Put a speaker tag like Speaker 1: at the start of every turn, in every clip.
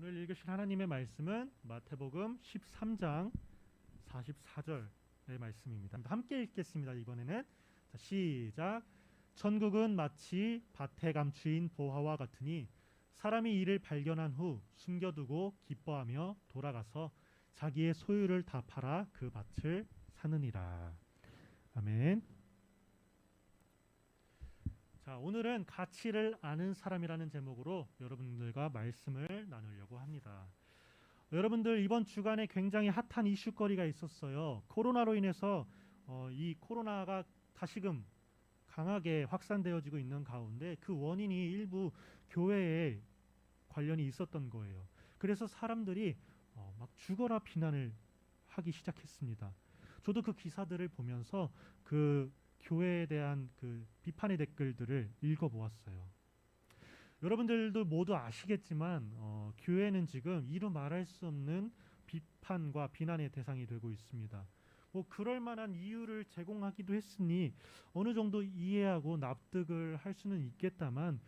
Speaker 1: 오늘 읽으실 하나님의 말씀은 마태복음 13장 44절의 말씀입니다. 함께 읽겠습니다. 이번에는 자, 시작. 천국은 마치 밭에 감추인 보화와 같으니 사람이 이를 발견한 후 숨겨두고 기뻐하며 돌아가서 자기의 소유를 다 팔아 그 밭을 사느니라. 아멘. 자, 오늘은 가치를 아는 사람이라는 제목으로 여러분들과 말씀을 나누려고 합니다. 여러분들 이번 주간에 굉장히 핫한 이슈거리가 있었어요. 코로나로 인해서 이 코로나가 다시금 강하게 확산되어지고 있는 가운데 그 원인이 일부 교회에 관련이 있었던 거예요. 그래서 사람들이 막 죽어라 비난을 하기 시작했습니다. 저도 그 기사들을 보면서 그 교회에 대한 그 비판의 댓글들을 읽어보았어요. 여러분들도 모두 아시겠지만 교회는 지금 이루 말할 수 없는 비판과 비난의 대상이 되고 있습니다. 뭐 그럴 만한 이유를 제공하기도 했으니 어느 정도 이해하고 납득을 할 수는 있겠다만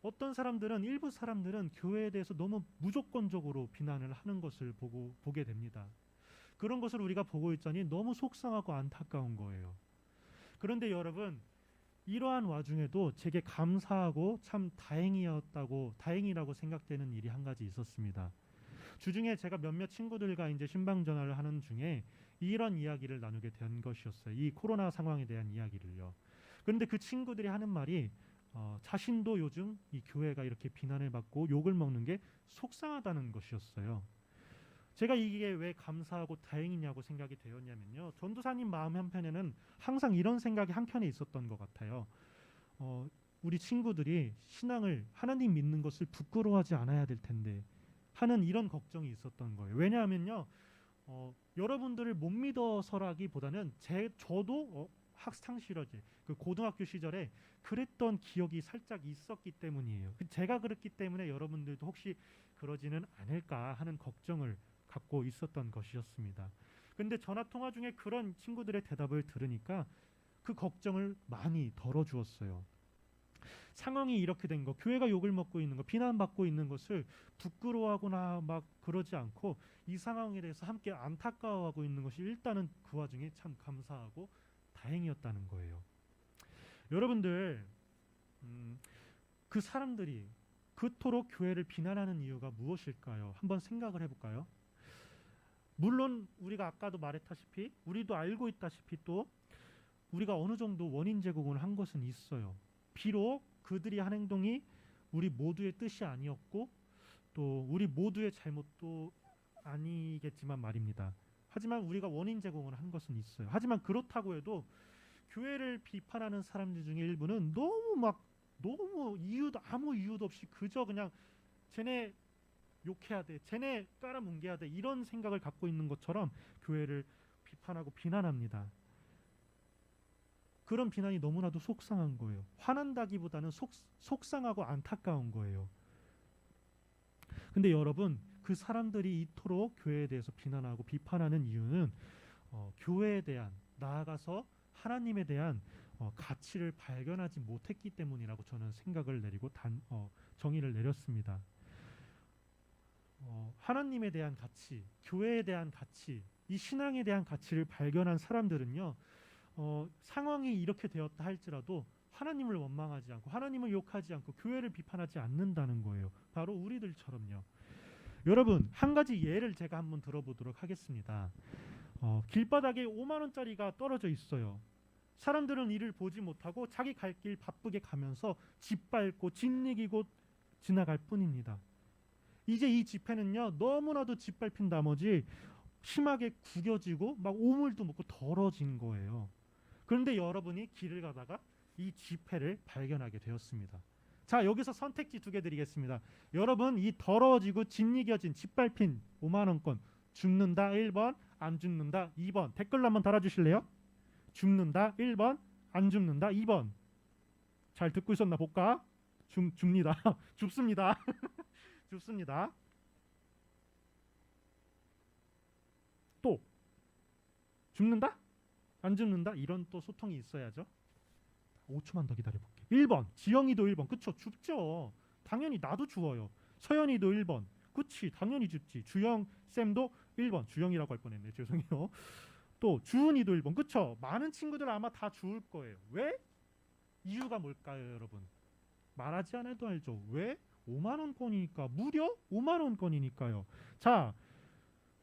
Speaker 1: 어떤 사람들은 일부 사람들은 교회에 대해서 너무 무조건적으로 비난을 하는 것을 보게 됩니다. 그런 것을 우리가 보고 있자니 너무 속상하고 안타까운 거예요. 그런데 여러분, 이러한 와중에도 제게 감사하고 참 다행이라고 생각되는 일이 한 가지 있었습니다. 주중에 제가 몇몇 친구들과 이제 신방 전화를 하는 중에 이런 이야기를 나누게 된 것이었어요. 이 코로나 상황에 대한 이야기를요. 그런데 그 친구들이 하는 말이 자신도 요즘 이 교회가 이렇게 비난을 받고 욕을 먹는 게 속상하다는 것이었어요. 제가 이게 왜 감사하고 다행이냐고 생각이 되었냐면요. 전도사님 마음 한편에는 항상 이런 생각이 한켠에 있었던 것 같아요. 우리 친구들이 신앙을 하나님 믿는 것을 부끄러워하지 않아야 될 텐데 하는 이런 걱정이 있었던 거예요. 왜냐하면요. 여러분들을 못 믿어서라기보다는 저도 학창 시절에 그 고등학교 시절에 그랬던 기억이 살짝 있었기 때문이에요. 제가 그랬기 때문에 여러분들도 혹시 그러지는 않을까 하는 걱정을 갖고 있었던 것이었습니다. 그런데 전화 통화 중에 그런 친구들의 대답을 들으니까 그 걱정을 많이 덜어주었어요. 상황이 이렇게 된 거, 교회가 욕을 먹고 있는 거, 비난받고 있는 것을 부끄러워하거나 막 그러지 않고 이 상황에 대해서 함께 안타까워하고 있는 것이 일단은 그 와중에 참 감사하고 다행이었다는 거예요. 여러분들, 그 사람들이 그토록 교회를 비난하는 이유가 무엇일까요? 한번 생각을 해볼까요? 물론 우리가 아까도 말했다시피 우리도 알고 있다시피 또 우리가 어느 정도 원인 제공을 한 것은 있어요. 비록 그들이 한 행동이 우리 모두의 뜻이 아니었고 또 우리 모두의 잘못도 아니겠지만 말입니다. 하지만 우리가 원인 제공을 한 것은 있어요. 하지만 그렇다고 해도 교회를 비판하는 사람들 중에 일부는 너무 아무 이유도 없이 그저 그냥 쟤네 욕해야 돼, 쟤네 깔아뭉개야 돼 이런 생각을 갖고 있는 것처럼 교회를 비판하고 비난합니다. 그런 비난이 너무나도 속상한 거예요. 화난다기보다는 속상하고 안타까운 거예요. 근데 여러분, 그 사람들이 이토록 교회에 대해서 비난하고 비판하는 이유는 교회에 대한, 나아가서 하나님에 대한 가치를 발견하지 못했기 때문이라고 저는 생각을 내리고 정의를 내렸습니다. 하나님에 대한 가치, 교회에 대한 가치, 이 신앙에 대한 가치를 발견한 사람들은요, 상황이 이렇게 되었다 할지라도 하나님을 원망하지 않고 하나님을 욕하지 않고 교회를 비판하지 않는다는 거예요. 바로 우리들처럼요. 여러분, 한 가지 예를 제가 한번 들어보도록 하겠습니다. 길바닥에 5만 원짜리가 떨어져 있어요. 사람들은 이를 보지 못하고 자기 갈 길 바쁘게 가면서 짓밟고 짓이기고 지나갈 뿐입니다. 이제 이 지폐는요, 너무나도 짓밟힌 나머지 심하게 구겨지고 막 오물도 먹고 더러진 거예요. 그런데 여러분이 길을 가다가 이 지폐를 발견하게 되었습니다. 자, 여기서 선택지 2개 드리겠습니다. 여러분, 이 더러워지고 짓이겨진 짓밟힌 5만 원권 줍는다 1번, 안 줍는다 2번. 댓글로 한번 달아주실래요? 줍는다 1번, 안 줍는다 2번. 잘 듣고 있었나 볼까? 줍니다. 줍습니다. 줍습니다. 또 줍는다? 안 줍는다? 이런 또 소통이 있어야죠. 5초만 더 기다려볼게요. 1번 지영이도 1번. 그쵸? 줍죠. 당연히 나도 주어요. 서연이도 1번. 그치, 당연히 줍지. 주영 쌤도 1번. 주영이라고 할 뻔했네. 죄송해요. 또 주은이도 1번. 그쵸? 많은 친구들 아마 다 주울 거예요. 왜? 이유가 뭘까요, 여러분? 말하지 않아도 알죠. 왜? 5만 원권이니까. 무려 5만 원권이니까요. 자,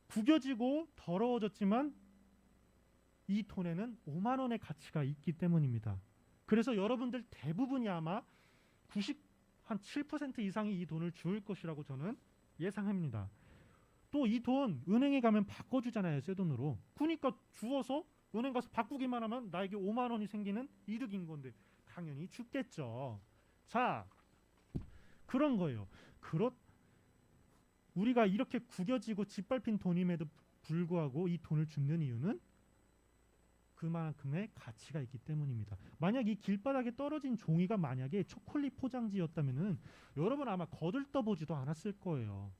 Speaker 1: 구겨지고 더러워졌지만 이 돈에는 5만 원의 가치가 있기 때문입니다. 그래서 여러분들 대부분이 아마 90한 7% 이상이 이 돈을 주울 것이라고 저는 예상합니다. 또 이 돈 은행에 가면 바꿔주잖아요, 새 돈으로. 그러니까 주워서 은행 가서 바꾸기만 하면 나에게 5만 원이 생기는 이득인 건데 당연히 죽겠죠. 자, 그런 거예요. 우리가 이렇게 구겨지고 짓밟힌 돈임에도 불구하고 이 돈을 줍는 이유는 그만큼의 가치가 있기 때문입니다. 만약 이 길바닥에 떨어진 종이가 만약에 초콜릿 포장지였다면은 여러분 아마 거들떠보지도 않았을 거예요.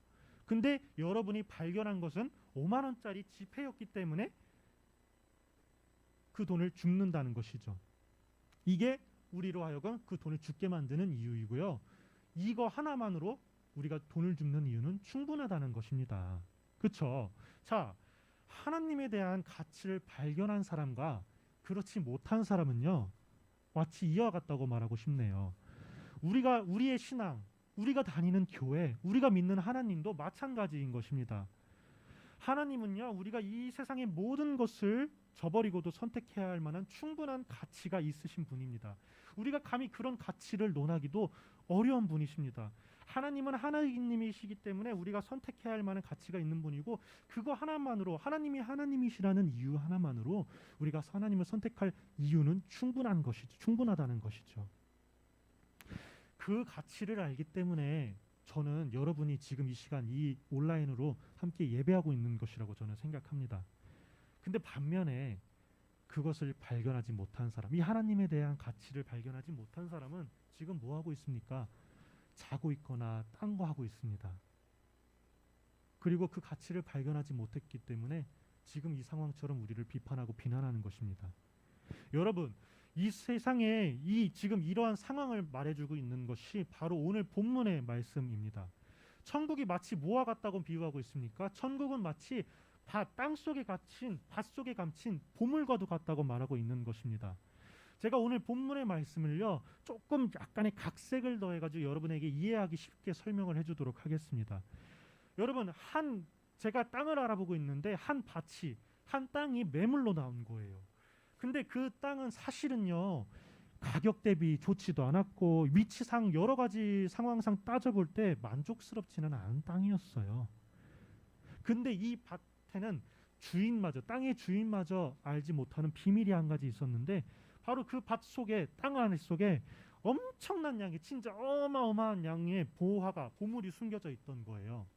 Speaker 1: 근데 여러분이 발견한 것은 5만 원짜리 지폐였기 때문에 그 돈을 줍는다는 것이죠. 이게 우리로 하여금 그 돈을 줍게 만드는 이유이고요. 이거 하나만으로 우리가 돈을 줍는 이유는 충분하다는 것입니다. 그렇죠? 자, 하나님에 대한 가치를 발견한 사람과 그렇지 못한 사람은요, 마치 이와 같다고 말하고 싶네요. 우리의 신앙, 우리가 다니는 교회, 우리가 믿는 하나님도 마찬가지인 것입니다. 하나님은요, 우리가 이 세상의 모든 것을 저버리고도 선택해야 할 만한 충분한 가치가 있으신 분입니다. 우리가 감히 그런 가치를 논하기도 어려운 분이십니다. 하나님은 하나님이시기 때문에 우리가 선택해야 할 만한 가치가 있는 분이고, 그거 하나만으로, 하나님이 하나님이시라는 이유 하나만으로 우리가 하나님을 선택할 이유는 충분하다는 것이죠. 그 가치를 알기 때문에 저는 여러분이 지금 이 시간 이 온라인으로 함께 예배하고 있는 것이라고 저는 생각합니다. 근데 반면에 그것을 발견하지 못한 사람, 이 하나님에 대한 가치를 발견하지 못한 사람은 지금 뭐 하고 있습니까? 자고 있거나 딴 거 하고 있습니다. 그리고 그 가치를 발견하지 못했기 때문에 지금 이 상황처럼 우리를 비판하고 비난하는 것입니다. 여러분, 이 세상에 지금 이러한 상황을 말해주고 있는 것이 바로 오늘 본문의 말씀입니다. 천국이 마치 뭐와 같다고 비유하고 있습니까? 천국은 마치 땅 속에 갇힌, 밭 속에 감친 보물과도 같다고 말하고 있는 것입니다. 제가 오늘 본문의 말씀을요, 조금 약간의 각색을 더해가지고 여러분에게 이해하기 쉽게 설명을 해주도록 하겠습니다. 여러분, 제가 땅을 알아보고 있는데 한 땅이 매물로 나온 거예요. 근데 그 땅은 사실은요, 가격 대비 좋지도 않았고 위치상 여러 가지 상황상 따져볼 때 만족스럽지는 않은 땅이었어요. 근데 이 밭에는 땅의 주인마저 알지 못하는 비밀이 한 가지 있었는데, 바로 그 밭 속에, 땅 안에 속에 엄청난 양의, 진짜 어마어마한 양의 보물이 숨겨져 있던 거예요.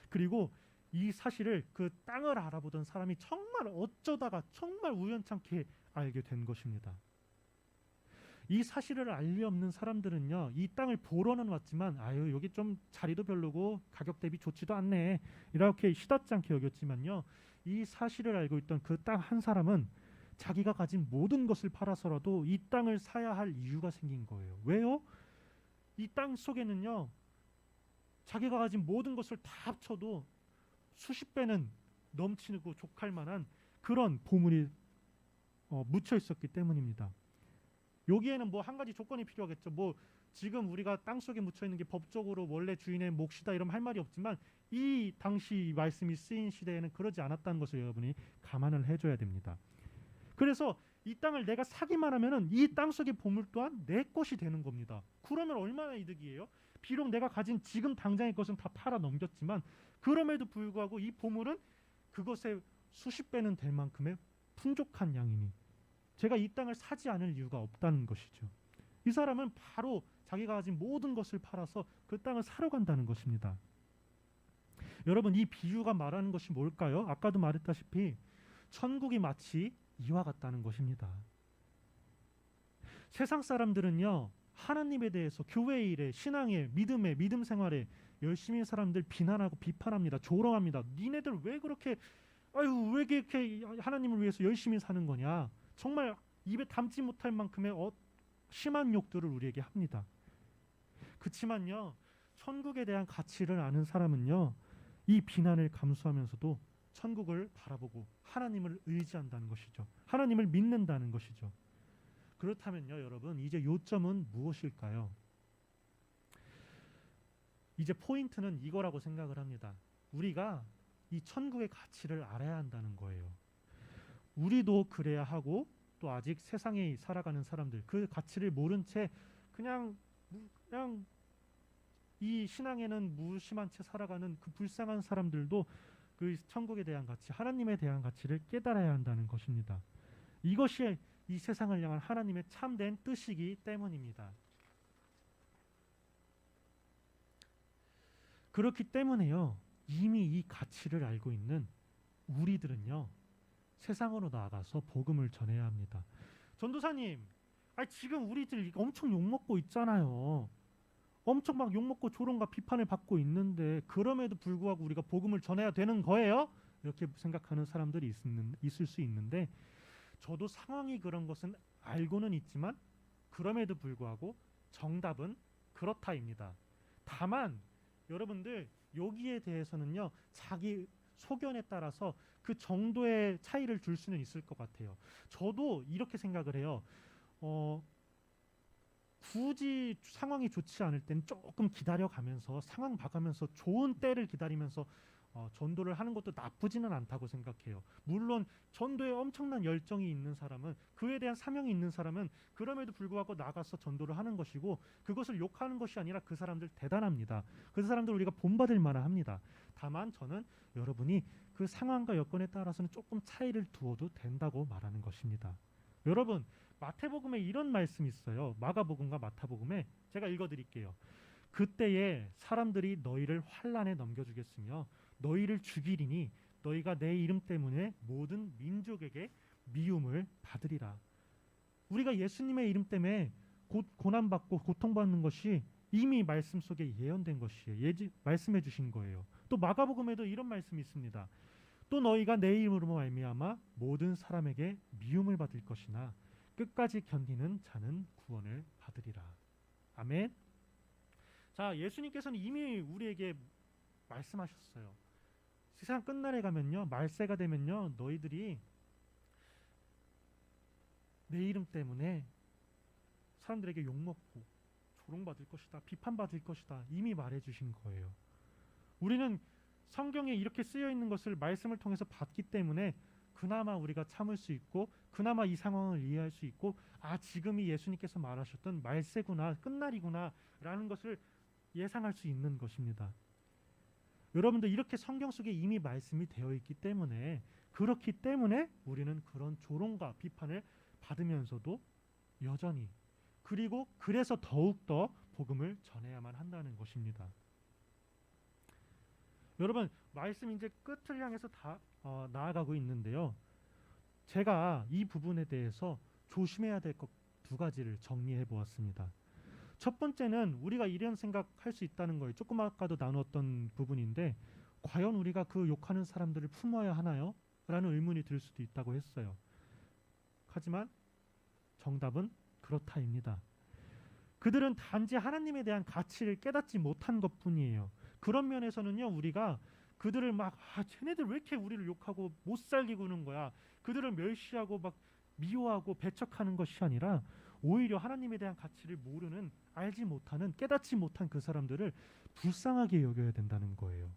Speaker 1: 그리고 이 사실을 그 땅을 알아보던 사람이 정말 어쩌다가 정말 우연찮게 알게 된 것입니다. 이 사실을 알 리 없는 사람들은요, 이 땅을 보러는 왔지만 여기 좀 자리도 별로고 가격 대비 좋지도 않네, 이렇게 시답지 않게 여겼지만요, 이 사실을 알고 있던 그 땅 한 사람은 자기가 가진 모든 것을 팔아서라도 이 땅을 사야 할 이유가 생긴 거예요. 왜요? 이 땅 속에는요, 자기가 가진 모든 것을 다 합쳐도 수십 배는 넘치고 족할 만한 그런 보물이 묻혀 있었기 때문입니다. 여기에는 뭐 한 가지 조건이 필요하겠죠. 뭐 지금 우리가 땅 속에 묻혀 있는 게 법적으로 원래 주인의 몫이다 이런 할 말이 없지만, 이 당시 말씀이 쓰인 시대에는 그러지 않았다는 것을 여러분이 감안을 해줘야 됩니다. 그래서 이 땅을 내가 사기만 하면은 이 땅 속의 보물 또한 내 것이 되는 겁니다. 그러면 얼마나 이득이에요? 비록 내가 가진 지금 당장의 것은 다 팔아 넘겼지만 그럼에도 불구하고 이 보물은 그것의 수십 배는 될 만큼의 풍족한 양이니 제가 이 땅을 사지 않을 이유가 없다는 것이죠. 이 사람은 바로 자기가 가진 모든 것을 팔아서 그 땅을 사러 간다는 것입니다. 여러분, 이 비유가 말하는 것이 뭘까요? 아까도 말했다시피 천국이 마치 이와 같다는 것입니다. 세상 사람들은요, 하나님에 대해서 교회 일에, 신앙에, 믿음에, 믿음 생활에 열심히 사람들 비난하고 비판합니다. 조롱합니다. 니네들 왜 그렇게 왜 이렇게 하나님을 위해서 열심히 사는 거냐. 정말 입에 담지 못할 만큼의 심한 욕들을 우리에게 합니다. 그렇지만요, 천국에 대한 가치를 아는 사람은요, 이 비난을 감수하면서도 천국을 바라보고 하나님을 의지한다는 것이죠. 하나님을 믿는다는 것이죠. 그렇다면요, 여러분, 이제 요점은 무엇일까요? 이제 포인트는 이거라고 생각을 합니다. 우리가 이 천국의 가치를 알아야 한다는 거예요. 우리도 그래야 하고, 또 아직 세상에 살아가는 사람들, 그 가치를 모른 채 그냥 이 신앙에는 무심한 채 살아가는 그 불쌍한 사람들도 그 천국에 대한 가치, 하나님에 대한 가치를 깨달아야 한다는 것입니다. 이것이 이 세상을 향한 하나님의 참된 뜻이기 때문입니다. 그렇기 때문에요, 이미 이 가치를 알고 있는 우리들은요, 세상으로 나아가서 복음을 전해야 합니다. 전도사님, 지금 우리들 엄청 욕먹고 있잖아요. 엄청 막 욕먹고 조롱과 비판을 받고 있는데 그럼에도 불구하고 우리가 복음을 전해야 되는 거예요? 이렇게 생각하는 사람들이 있을 수 있는데, 저도 상황이 그런 것은 알고는 있지만 그럼에도 불구하고 정답은 그렇다입니다. 다만 여러분들 여기에 대해서는요, 자기 소견에 따라서 그 정도의 차이를 줄 수는 있을 것 같아요. 저도 이렇게 생각을 해요. 굳이 상황이 좋지 않을 땐 조금 기다려가면서 상황 봐가면서 좋은 때를 기다리면서 전도를 하는 것도 나쁘지는 않다고 생각해요. 물론 전도에 엄청난 열정이 있는 사람은, 그에 대한 사명이 있는 사람은 그럼에도 불구하고 나가서 전도를 하는 것이고, 그것을 욕하는 것이 아니라 그 사람들 대단합니다. 그 사람들 우리가 본받을 만합니다. 다만 저는 여러분이 그 상황과 여건에 따라서는 조금 차이를 두어도 된다고 말하는 것입니다. 여러분, 마태복음에 이런 말씀이 있어요. 마가복음과 마태복음에 제가 읽어드릴게요. 그때에 사람들이 너희를 환난에 넘겨주겠으며 너희를 죽이리니 너희가 내 이름 때문에 모든 민족에게 미움을 받으리라. 우리가 예수님의 이름 때문에 고난받고 고통받는 것이 이미 말씀 속에 예언된 것이에요. 말씀해 주신 거예요. 또 마가복음에도 이런 말씀이 있습니다. 또 너희가 내 이름으로 말미암아 모든 사람에게 미움을 받을 것이나 끝까지 견디는 자는 구원을 받으리라. 아멘. 자, 예수님께서는 이미 우리에게 말씀하셨어요. 세상 끝날에 가면요, 말세가 되면요, 너희들이 내 이름 때문에 사람들에게 욕먹고 조롱받을 것이다, 비판받을 것이다, 이미 말해주신 거예요. 우리는 성경에 이렇게 쓰여 있는 것을 말씀을 통해서 봤기 때문에 그나마 우리가 참을 수 있고, 그나마 이 상황을 이해할 수 있고, 지금이 예수님께서 말하셨던 말세구나, 끝날이구나 라는 것을 예상할 수 있는 것입니다. 여러분들, 이렇게 성경 속에 이미 말씀이 되어 있기 때문에, 그렇기 때문에 우리는 그런 조롱과 비판을 받으면서도 여전히, 그리고 그래서 더욱더 복음을 전해야만 한다는 것입니다. 여러분, 말씀 이제 끝을 향해서 나아가고 있는데요, 제가 이 부분에 대해서 조심해야 될 것 2가지를 정리해 보았습니다. 첫 번째는 우리가 이런 생각할 수 있다는 거예요. 조금 아까도 나눴던 부분인데, 과연 우리가 그 욕하는 사람들을 품어야 하나요? 라는 의문이 들 수도 있다고 했어요. 하지만 정답은 그렇다입니다. 그들은 단지 하나님에 대한 가치를 깨닫지 못한 것뿐이에요. 그런 면에서는요, 우리가 그들을 막 쟤네들 왜 이렇게 우리를 욕하고 못 살리고는 거야, 그들을 멸시하고 막 미워하고 배척하는 것이 아니라, 오히려 하나님에 대한 가치를 모르는, 알지 못하는, 깨닫지 못한 그 사람들을 불쌍하게 여겨야 된다는 거예요.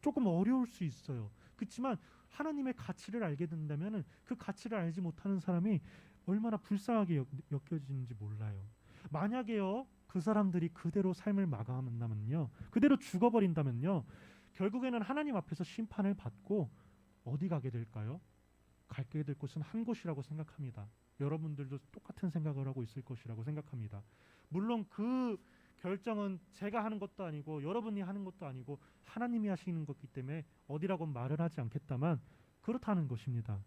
Speaker 1: 조금 어려울 수 있어요. 그렇지만 하나님의 가치를 알게 된다면 그 가치를 알지 못하는 사람이 얼마나 불쌍하게 여겨지는지 몰라요. 만약에요, 그 사람들이 그대로 삶을 마감한다면요, 그대로 죽어버린다면요, 결국에는 하나님 앞에서 심판을 받고 어디 가게 될까요? 가게 될 곳은 한 곳이라고 생각합니다. 여러분들도 똑같은 생각을 하고 있을 것이라고 생각합니다. 물론 그 결정은 제가 하는 것도 아니고 여러분이 하는 것도 아니고 하나님이 하시는 것이기 때문에 어디라고 말을 하지 않겠다만 그렇다는 것입니다.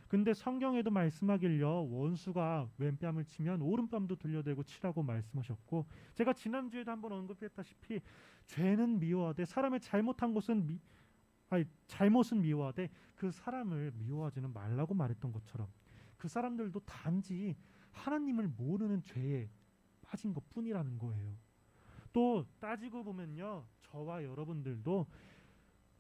Speaker 1: 근데 성경에도 말씀하길요, 원수가 왼뺨을 치면 오른뺨도 돌려대고 치라고 말씀하셨고, 제가 지난주에도 한번 언급했다시피 죄는 미워하되 사람의 잘못한 것은 잘못은 미워하되 그 사람을 미워하지는 말라고 말했던 것처럼, 그 사람들도 단지 하나님을 모르는 죄에 빠진 것뿐이라는 거예요. 또 따지고 보면요, 저와 여러분들도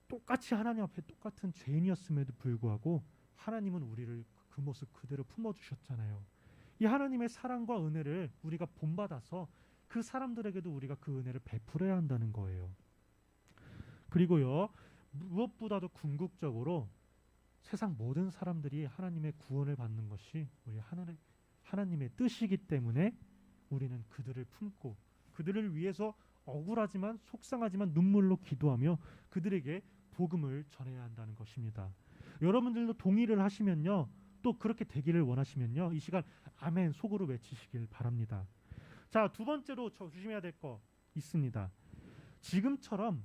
Speaker 1: 똑같이 하나님 앞에 똑같은 죄인이었음에도 불구하고 하나님은 우리를 그 모습 그대로 품어주셨잖아요. 이 하나님의 사랑과 은혜를 우리가 본받아서 그 사람들에게도 우리가 그 은혜를 베풀어야 한다는 거예요. 그리고요, 무엇보다도 궁극적으로 세상 모든 사람들이 하나님의 구원을 받는 것이 우리 하나님의 뜻이기 때문에 우리는 그들을 품고 그들을 위해서 억울하지만 속상하지만 눈물로 기도하며 그들에게 복음을 전해야 한다는 것입니다. 여러분들도 동의를 하시면요, 또 그렇게 되기를 원하시면요, 이 시간 아멘 속으로 외치시길 바랍니다. 자, 두 번째로 조심해야 될 거 있습니다. 지금처럼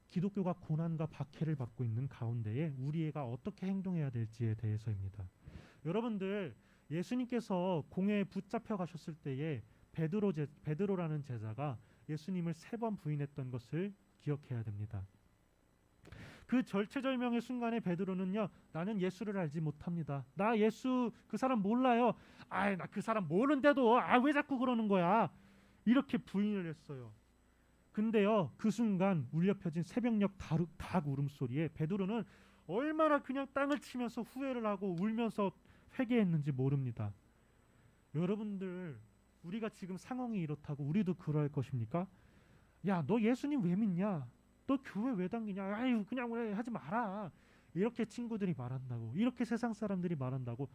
Speaker 1: 기독교가 고난과 박해를 받고 있는 가운데에 우리가 어떻게 행동해야 될지에 대해서입니다. 여러분들, 예수님께서 공회에 붙잡혀 가셨을 때에 베드로라는 제자가 예수님을 3번 부인했던 것을 기억해야 됩니다. 그 절체절명의 순간에 베드로는요, 나는 예수를 알지 못합니다. 나 예수 그 사람 몰라요. 나 그 사람 모르는데도 왜 자꾸 그러는 거야? 이렇게 부인을 했어요. 근데요, 그 순간 울려 펴진 새벽녘 닭 울음소리에 베드로는 얼마나 그냥 땅을 치면서 후회를 하고 울면서 회개했는지 모릅니다. 여러분들, 우리가 지금 상황이 이렇다고 우리도 그럴 것입니까? 야, 너 예수님 왜 믿냐? 너 교회 왜 다니냐? 아유, 그냥 왜 하지 마라. 이렇게 친구들이 말한다고, 이렇게 세상 사람들이 말한다고,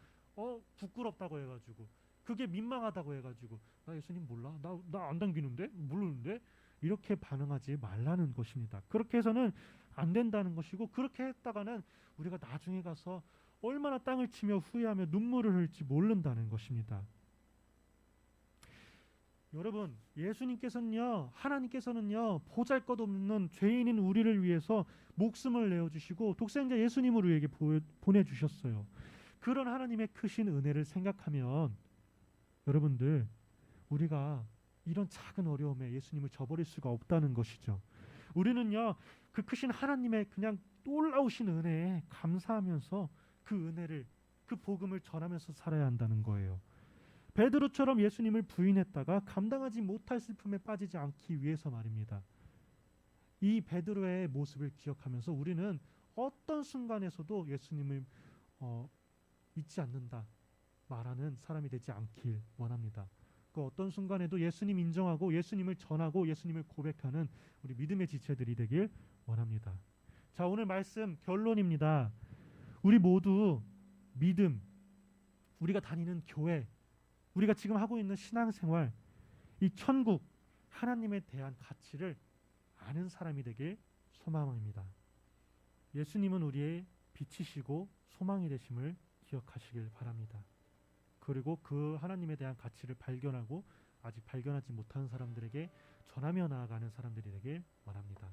Speaker 1: 부끄럽다고 해가지고, 그게 민망하다고 해가지고, 나 예수님 몰라, 나 안 당기는데, 모르는데, 이렇게 반응하지 말라는 것입니다. 그렇게 해서는 안 된다는 것이고, 그렇게 했다가는 우리가 나중에 가서 얼마나 땅을 치며 후회하며 눈물을 흘릴지 모른다는 것입니다. 여러분, 예수님께서는요, 하나님께서는요, 보잘것없는 죄인인 우리를 위해서 목숨을 내어주시고 독생자 예수님을 우리에게 보내주셨어요. 그런 하나님의 크신 은혜를 생각하면 여러분들, 우리가 이런 작은 어려움에 예수님을 저버릴 수가 없다는 것이죠. 우리는요, 그 크신 하나님의 그냥 놀라우신 은혜에 감사하면서 그 은혜를, 그 복음을 전하면서 살아야 한다는 거예요. 베드로처럼 예수님을 부인했다가 감당하지 못할 슬픔에 빠지지 않기 위해서 말입니다. 이 베드로의 모습을 기억하면서 우리는 어떤 순간에서도 예수님을 잊지 않는다 말하는 사람이 되지 않길 원합니다. 그 어떤 순간에도 예수님 인정하고 예수님을 전하고 예수님을 고백하는 우리 믿음의 지체들이 되길 원합니다. 자, 오늘 말씀 결론입니다. 우리 모두 믿음, 우리가 다니는 교회, 우리가 지금 하고 있는 신앙생활, 이 천국, 하나님에 대한 가치를 아는 사람이 되길 소망합니다. 예수님은 우리의 빛이시고 소망이 되심을 기억하시길 바랍니다. 그리고 그 하나님에 대한 가치를 발견하고 아직 발견하지 못한 사람들에게 전하며 나아가는 사람들이 되길 원합니다.